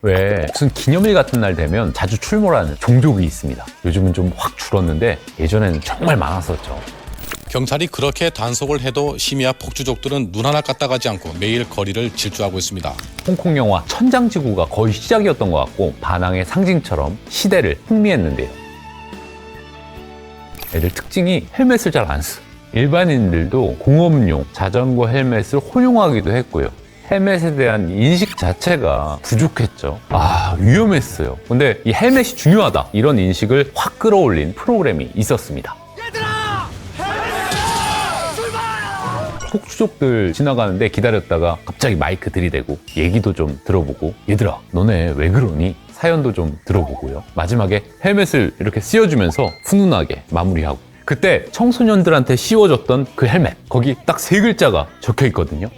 왜 무슨 기념일 같은 날 되면 자주 출몰하는 종족이 있습니다. 요즘은 좀 확 줄었는데 예전에는 정말 많았었죠. 경찰이 그렇게 단속을 해도 심야 폭주족들은 눈 하나 까딱하지 않고 매일 거리를 질주하고 있습니다. 홍콩 영화 천장지구가 거의 시작이었던 것 같고 반항의 상징처럼 시대를 흥미했는데요. 애들 특징이 헬멧을 잘 안 써. 일반인들도 공업용 자전거 헬멧을 혼용하기도 했고요. 헬멧에 대한 인식 자체가 부족했죠. 위험했어요. 근데 이 헬멧이 중요하다 이런 인식을 확 끌어올린 프로그램이 있었습니다. 폭주족들 지나가는데 기다렸다가 갑자기 마이크 들이대고 얘기도 좀 들어보고, 얘들아 너네 왜 그러니? 사연도 좀 들어보고요. 마지막에 헬멧을 이렇게 씌워주면서 훈훈하게 마무리하고, 그때 청소년들한테 씌워줬던 그 헬멧, 거기 딱 3글자가 적혀 있거든요.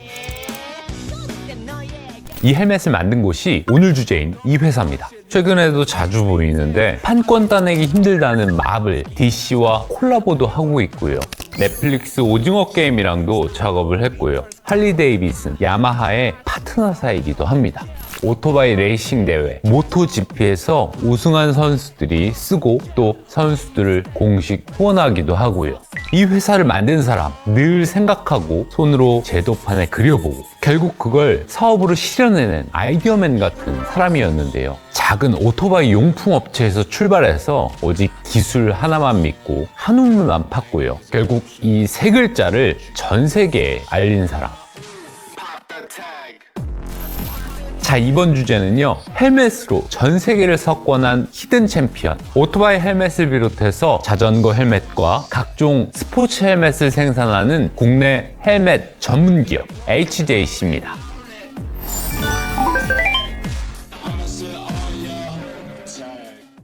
이 헬멧을 만든 곳이 오늘 주제인 이 회사입니다. 최근에도 자주 보이는데 판권 따내기 힘들다는 마블, DC와 콜라보도 하고 있고요. 넷플릭스 오징어 게임이랑도 작업을 했고요. 할리 데이비슨, 야마하의 파트너사이기도 합니다. 오토바이 레이싱 대회 모토GP에서 우승한 선수들이 쓰고 또 선수들을 공식 후원하기도 하고요. 이 회사를 만든 사람 늘 생각하고 손으로 제도판에 그려보고 결국 그걸 사업으로 실현해낸 아이디어맨 같은 사람이었는데요. 작은 오토바이 용품 업체에서 출발해서 오직 기술 하나만 믿고 한우물만 팠고요. 결국 이 3글자를 전 세계에 알린 사람. 자, 이번 주제는요, 헬멧으로 전 세계를 석권한 히든 챔피언, 오토바이 헬멧을 비롯해서 자전거 헬멧과 각종 스포츠 헬멧을 생산하는 국내 헬멧 전문 기업 HJC입니다.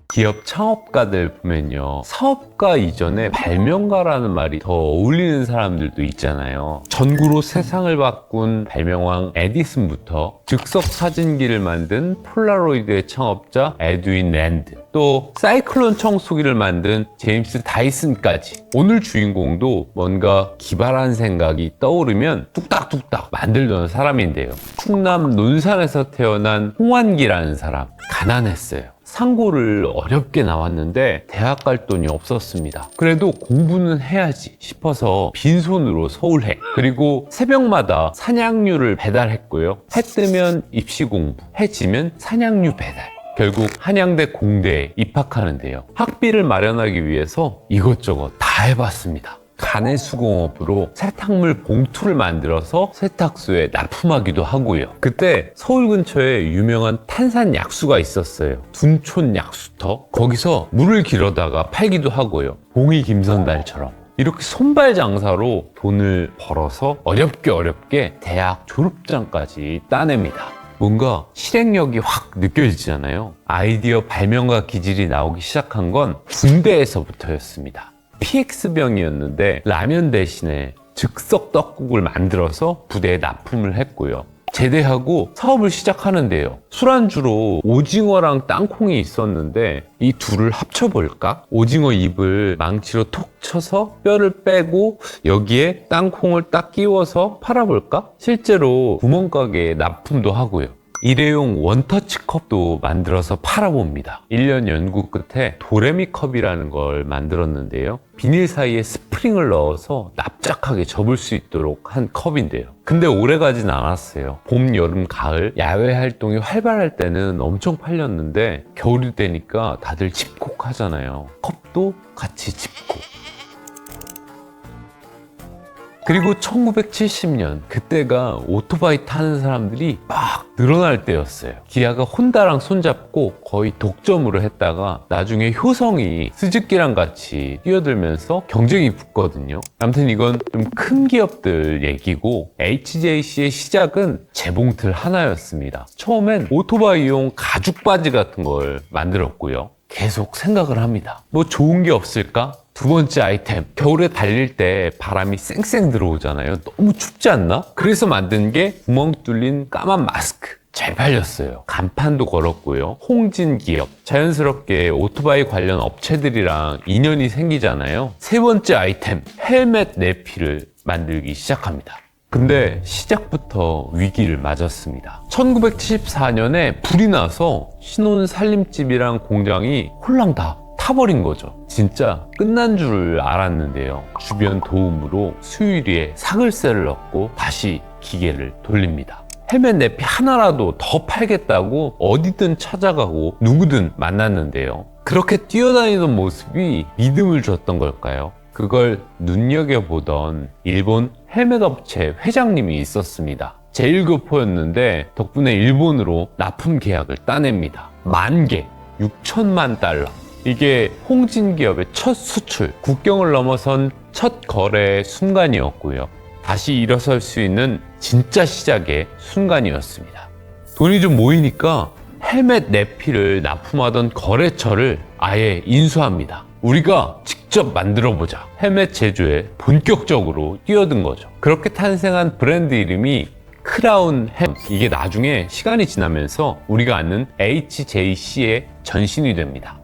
기업 창업가들 보면요, 사업가 이전에 발명가라는 말이 더 어울리는 사람들도 있잖아요. 전구로 세상을 바꾼 발명왕 에디슨부터 즉석 사진기를 만든 폴라로이드의 창업자 에드윈 랜드, 또 사이클론 청소기를 만든 제임스 다이슨까지, 오늘 주인공도 뭔가 기발한 생각이 떠오르면 뚝딱뚝딱 만들던 사람인데요. 충남 논산에서 태어난 홍환기라는 사람, 가난했어요. 상고를 어렵게 나왔는데 대학 갈 돈이 없었습니다. 그래도 공부는 해야지 싶어서 빈손으로 서울행, 그리고 새벽마다 산양류를 배달했고요. 해 뜨면 입시 공부, 해 지면 산양류 배달. 결국 한양대 공대에 입학하는데요. 학비를 마련하기 위해서 이것저것 다 해봤습니다. 가내수공업으로 세탁물 봉투를 만들어서 세탁소에 납품하기도 하고요. 그때 서울 근처에 유명한 탄산 약수가 있었어요. 둔촌 약수터. 거기서 물을 길어다가 팔기도 하고요. 봉이 김선달처럼 이렇게 손발 장사로 돈을 벌어서 어렵게 대학 졸업장까지 따냅니다. 뭔가 실행력이 확 느껴지잖아요. 아이디어 발명가 기질이 나오기 시작한 건 군대에서부터였습니다. PX병이었는데 라면 대신에 즉석 떡국을 만들어서 부대에 납품을 했고요. 제대하고 사업을 시작하는데요. 술안주로 오징어랑 땅콩이 있었는데 이 둘을 합쳐볼까? 오징어 잎을 망치로 톡 쳐서 뼈를 빼고 여기에 땅콩을 딱 끼워서 팔아볼까? 실제로 구멍가게에 납품도 하고요. 일회용 원터치 컵도 만들어서 팔아봅니다. 1년 연구 끝에 도레미 컵이라는 걸 만들었는데요. 비닐 사이에 스프링을 넣어서 납작하게 접을 수 있도록 한 컵인데요. 근데 오래 가진 않았어요. 봄, 여름, 가을 야외 활동이 활발할 때는 엄청 팔렸는데 겨울이 되니까 다들 집콕하잖아요. 컵도 같이 집콕. 그리고 1970년, 그때가 오토바이 타는 사람들이 막 늘어날 때였어요. 기아가 혼다랑 손잡고 거의 독점으로 했다가 나중에 효성이 스즈키랑 같이 뛰어들면서 경쟁이 붙거든요. 아무튼 이건 좀 큰 기업들 얘기고, HJC의 시작은 재봉틀 하나였습니다. 처음엔 오토바이용 가죽 바지 같은 걸 만들었고요. 계속 생각을 합니다. 뭐 좋은 게 없을까? 두 번째 아이템, 겨울에 달릴 때 바람이 쌩쌩 들어오잖아요. 너무 춥지 않나? 그래서 만든 게 구멍 뚫린 까만 마스크. 잘 팔렸어요. 간판도 걸었고요. 홍진 기업. 자연스럽게 오토바이 관련 업체들이랑 인연이 생기잖아요. 세 번째 아이템, 헬멧 내피를 만들기 시작합니다. 근데 시작부터 위기를 맞았습니다. 1974년에 불이 나서 신혼 살림집이랑 공장이 홀랑 다 타버린 거죠. 진짜 끝난 줄 알았는데요. 주변 도움으로 수유리에 사글세를 넣고 다시 기계를 돌립니다. 헬멧 내피 하나라도 더 팔겠다고 어디든 찾아가고 누구든 만났는데요. 그렇게 뛰어다니던 모습이 믿음을 줬던 걸까요? 그걸 눈여겨보던 일본 헬멧 업체 회장님이 있었습니다. 제1교포였는데 덕분에 일본으로 납품 계약을 따냅니다. 10,000개, 6천만 달러. 이게 홍진 기업의 첫 수출, 국경을 넘어선 첫 거래의 순간이었고요. 다시 일어설 수 있는 진짜 시작의 순간이었습니다. 돈이 좀 모이니까 헬멧 내피를 납품하던 거래처를 아예 인수합니다. 우리가 직접 만들어보자. 헬멧 제조에 본격적으로 뛰어든 거죠. 그렇게 탄생한 브랜드 이름이 크라운 헬. 이게 나중에 시간이 지나면서 우리가 아는 HJC의 전신이 됩니다.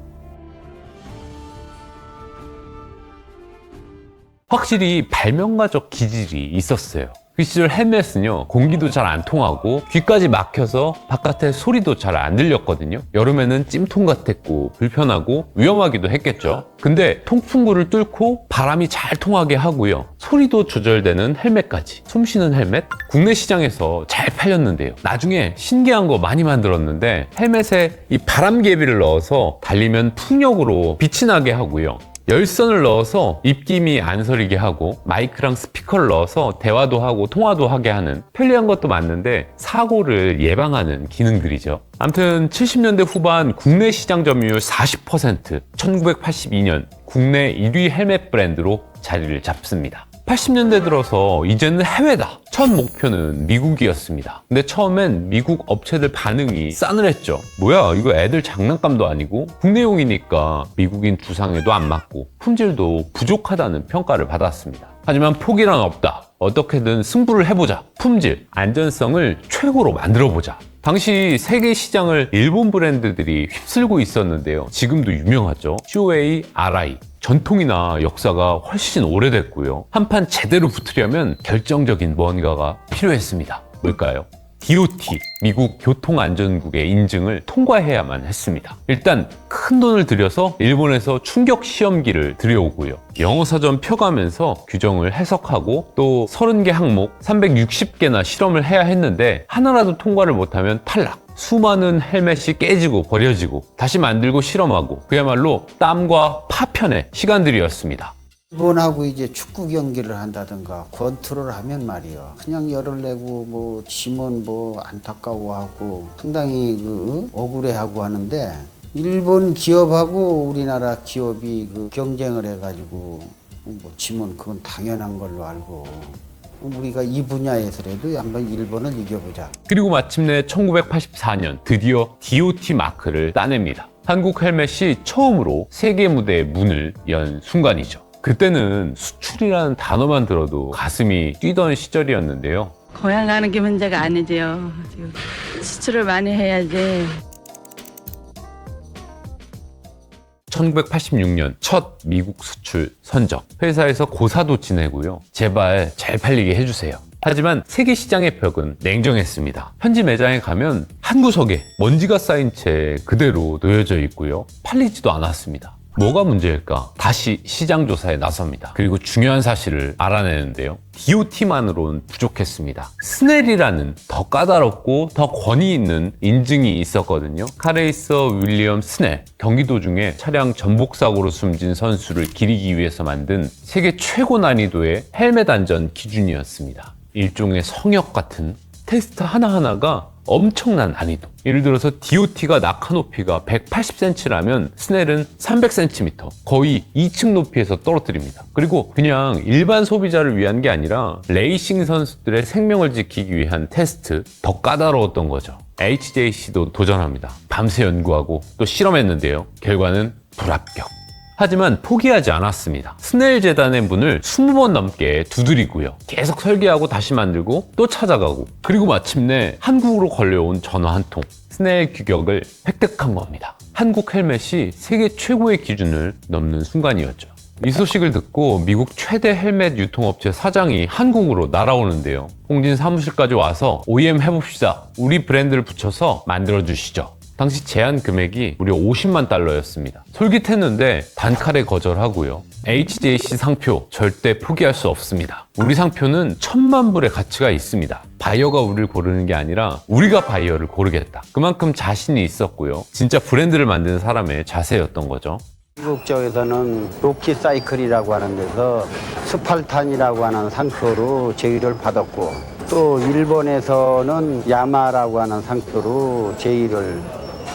확실히 발명가적 기질이 있었어요. 그 시절 헬멧은요, 공기도 잘 안 통하고 귀까지 막혀서 바깥에 소리도 잘 안 들렸거든요. 여름에는 찜통 같았고 불편하고 위험하기도 했겠죠. 근데 통풍구를 뚫고 바람이 잘 통하게 하고요, 소리도 조절되는 헬멧까지. 숨쉬는 헬멧? 국내 시장에서 잘 팔렸는데요. 나중에 신기한 거 많이 만들었는데 헬멧에 이 바람개비를 넣어서 달리면 풍력으로 빛이 나게 하고요, 열선을 넣어서 입김이 안 서리게 하고 마이크랑 스피커를 넣어서 대화도 하고 통화도 하게 하는, 편리한 것도 맞는데 사고를 예방하는 기능들이죠. 아무튼 70년대 후반 국내 시장 점유율 40%, 1982년 국내 1위 헬멧 브랜드로 자리를 잡습니다. 80년대 들어서 이제는 해외다. 첫 목표는 미국이었습니다. 근데 처음엔 미국 업체들 반응이 싸늘했죠. 뭐야, 이거 애들 장난감도 아니고 국내용이니까 미국인 두상에도 안 맞고 품질도 부족하다는 평가를 받았습니다. 하지만 포기란 없다. 어떻게든 승부를 해보자. 품질, 안전성을 최고로 만들어보자. 당시 세계 시장을 일본 브랜드들이 휩쓸고 있었는데요. 지금도 유명하죠. 쇼웨이, 아라이. 전통이나 역사가 훨씬 오래됐고요. 한판 제대로 붙으려면 결정적인 뭔가가 필요했습니다. 뭘까요? DOT, 미국 교통안전국의 인증을 통과해야만 했습니다. 일단 큰 돈을 들여서 일본에서 충격 시험기를 들여오고요. 영어 사전 펴가면서 규정을 해석하고 또 30개 항목 360개나 실험을 해야 했는데 하나라도 통과를 못하면 탈락. 수많은 헬멧이 깨지고 버려지고 다시 만들고 실험하고, 그야말로 땀과 파편의 시간들이었습니다. 일본하고 이제 축구 경기를 한다든가 권투를 하면 말이야, 그냥 열을 내고 뭐 지면 뭐 안타까워하고 상당히 억울해하고 하는데, 일본 기업하고 우리나라 기업이 경쟁을 해가지고 뭐 지면 그건 당연한 걸로 알고, 우리가 이 분야에서라도 한번 일본을 이겨보자. 그리고 마침내 1984년 드디어 DOT 마크를 따냅니다. 한국 헬멧이 처음으로 세계 무대의 문을 연 순간이죠. 그때는 수출이라는 단어만 들어도 가슴이 뛰던 시절이었는데요. 고향 가는 게 문제가 아니지요. 수출을 많이 해야지. 1986년 첫 미국 수출 선적. 회사에서 고사도 지내고요. 제발 잘 팔리게 해주세요. 하지만 세계 시장의 벽은 냉정했습니다. 현지 매장에 가면 한 구석에 먼지가 쌓인 채 그대로 놓여져 있고요. 팔리지도 않았습니다. 뭐가 문제일까? 다시 시장 조사에 나섭니다. 그리고 중요한 사실을 알아내는데요. DOT만으로는 부족했습니다. 스넬이라는 더 까다롭고 더 권위 있는 인증이 있었거든요. 카레이서 윌리엄 스넬. 경기도 중에 차량 전복 사고로 숨진 선수를 기리기 위해서 만든 세계 최고 난이도의 헬멧 안전 기준이었습니다. 일종의 성역 같은 테스트 하나하나가 엄청난 난이도. 예를 들어서 DOT가 낙하 높이가 180cm라면 스넬은 300cm, 거의 2층 높이에서 떨어뜨립니다. 그리고 그냥 일반 소비자를 위한 게 아니라 레이싱 선수들의 생명을 지키기 위한 테스트, 더 까다로웠던 거죠. HJC도 도전합니다. 밤새 연구하고 또 실험했는데요. 결과는 불합격. 하지만 포기하지 않았습니다. 스넬 재단의 문을 20번 넘게 두드리고요. 계속 설계하고 다시 만들고 또 찾아가고, 그리고 마침내 한국으로 걸려온 전화 한 통. 스넬 규격을 획득한 겁니다. 한국 헬멧이 세계 최고의 기준을 넘는 순간이었죠. 이 소식을 듣고 미국 최대 헬멧 유통업체 사장이 한국으로 날아오는데요. 홍진 사무실까지 와서 OEM 해봅시다. 우리 브랜드를 붙여서 만들어주시죠. 당시 제한 금액이 무려 50만 달러였습니다. 솔깃했는데 단칼에 거절하고요. HJC 상표 절대 포기할 수 없습니다. 우리 상표는 1000만 불의 가치가 있습니다. 바이어가 우리를 고르는 게 아니라 우리가 바이어를 고르겠다. 그만큼 자신이 있었고요. 진짜 브랜드를 만드는 사람의 자세였던 거죠. 미국 쪽에서는 로키 사이클이라고 하는 데서 스팔탄이라고 하는 상표로 제의를 받았고, 또 일본에서는 야마라고 하는 상표로 제의를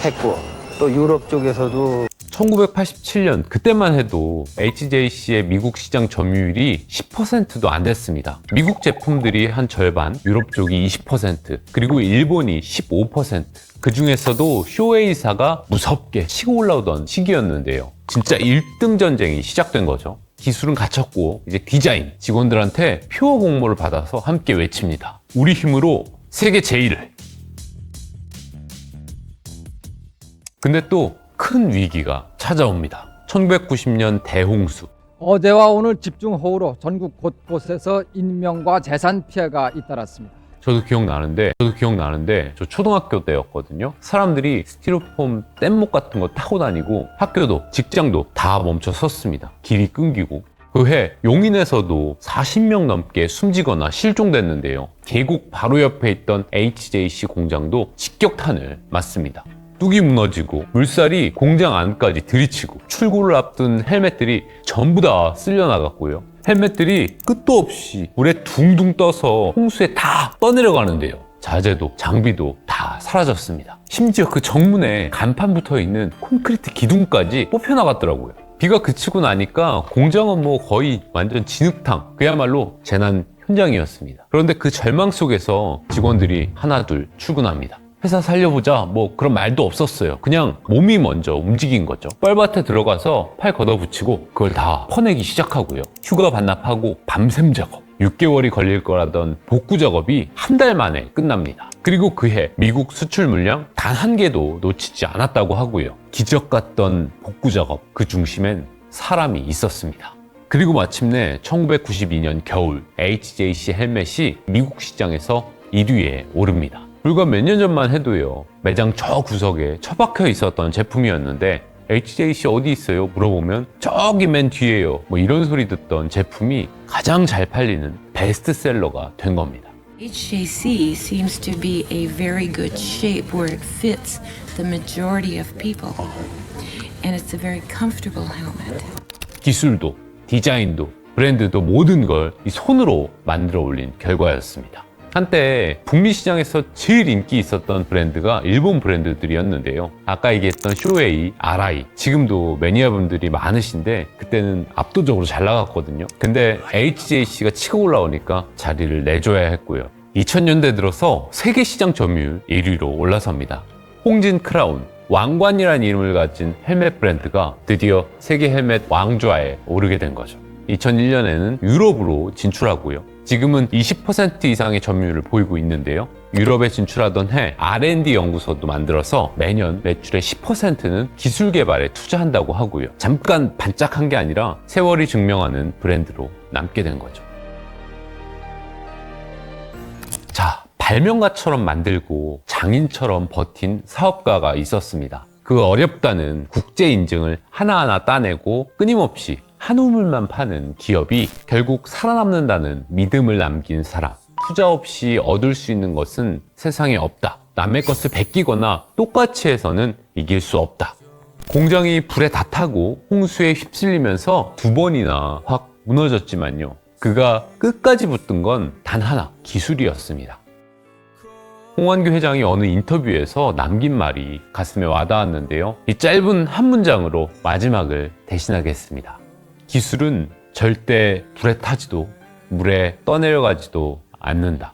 했고, 또 유럽 쪽에서도 1987년 그때만 해도 HJC의 미국 시장 점유율이 10%도 안 됐습니다. 미국 제품들이 한 절반, 유럽 쪽이 20%, 그리고 일본이 15%. 그 중에서도 쇼웨이사가 무섭게 치고 올라오던 시기였는데요. 진짜 1등 전쟁이 시작된 거죠. 기술은 갖췄고 이제 디자인, 직원들한테 표어 공모를 받아서 함께 외칩니다. 우리 힘으로 세계 제일을. 근데 또 큰 위기가 찾아옵니다. 1990년 대홍수. 어제와 오늘 집중호우로 전국 곳곳에서 인명과 재산 피해가 잇따랐습니다. 저도 기억나는데 저 초등학교 때였거든요. 사람들이 스티로폼 뗏목 같은 거 타고 다니고 학교도 직장도 다 멈춰 섰습니다. 길이 끊기고. 그 해 용인에서도 40명 넘게 숨지거나 실종됐는데요. 계곡 바로 옆에 있던 HJC 공장도 직격탄을 맞습니다. 뚝이 무너지고 물살이 공장 안까지 들이치고 출고를 앞둔 헬멧들이 전부 다 쓸려나갔고요. 헬멧들이 끝도 없이 물에 둥둥 떠서 홍수에 다 떠내려가는데요. 자재도 장비도 다 사라졌습니다. 심지어 그 정문에 간판 붙어있는 콘크리트 기둥까지 뽑혀나갔더라고요. 비가 그치고 나니까 공장은 뭐 거의 완전 진흙탕, 그야말로 재난 현장이었습니다. 그런데 그 절망 속에서 직원들이 하나둘 출근합니다. 회사 살려보자 뭐 그런 말도 없었어요. 그냥 몸이 먼저 움직인 거죠. 뻘밭에 들어가서 팔 걷어붙이고 그걸 다 퍼내기 시작하고요. 휴가 반납하고 밤샘 작업, 6개월이 걸릴 거라던 복구 작업이 한 달 만에 끝납니다. 그리고 그해 미국 수출 물량 단 한 개도 놓치지 않았다고 하고요. 기적 같던 복구 작업, 그 중심엔 사람이 있었습니다. 그리고 마침내 1992년 겨울 HJC 헬멧이 미국 시장에서 1위에 오릅니다. 불과 몇 년 전만 해도요, 매장 저 구석에 처박혀 있었던 제품이었는데 HJC 어디 있어요? 물어보면 저기 맨 뒤에요. 뭐 이런 소리 듣던 제품이 가장 잘 팔리는 베스트셀러가 된 겁니다. HJC seems to be a very good shape where it fits the majority of people. And it's a very comfortable helmet. 기술도, 디자인도, 브랜드도 모든 걸 이 손으로 만들어 올린 결과였습니다. 한때 북미 시장에서 제일 인기 있었던 브랜드가 일본 브랜드들이었는데요. 아까 얘기했던 쇼웨이, 아라이, 지금도 매니아분들이 많으신데 그때는 압도적으로 잘 나갔거든요. 근데 HJC가 치고 올라오니까 자리를 내줘야 했고요. 2000년대 들어서 세계 시장 점유율 1위로 올라섭니다. 홍진 크라운, 왕관이라는 이름을 가진 헬멧 브랜드가 드디어 세계 헬멧 왕좌에 오르게 된 거죠. 2001년에는 유럽으로 진출하고요. 지금은 20% 이상의 점유율을 보이고 있는데요. 유럽에 진출하던 해 R&D 연구소도 만들어서 매년 매출의 10%는 기술 개발에 투자한다고 하고요. 잠깐 반짝한 게 아니라 세월이 증명하는 브랜드로 남게 된 거죠. 자, 발명가처럼 만들고 장인처럼 버틴 사업가가 있었습니다. 그 어렵다는 국제 인증을 하나하나 따내고 끊임없이 한 우물만 파는 기업이 결국 살아남는다는 믿음을 남긴 사람. 투자 없이 얻을 수 있는 것은 세상에 없다. 남의 것을 베끼거나 똑같이 해서는 이길 수 없다. 공장이 불에 다 타고 홍수에 휩쓸리면서 2번이나 확 무너졌지만요. 그가 끝까지 붙든 건 단 하나, 기술이었습니다. 홍완규 회장이 어느 인터뷰에서 남긴 말이 가슴에 와닿았는데요. 이 짧은 한 문장으로 마지막을 대신하겠습니다. 기술은 절대 불에 타지도 물에 떠내려가지도 않는다.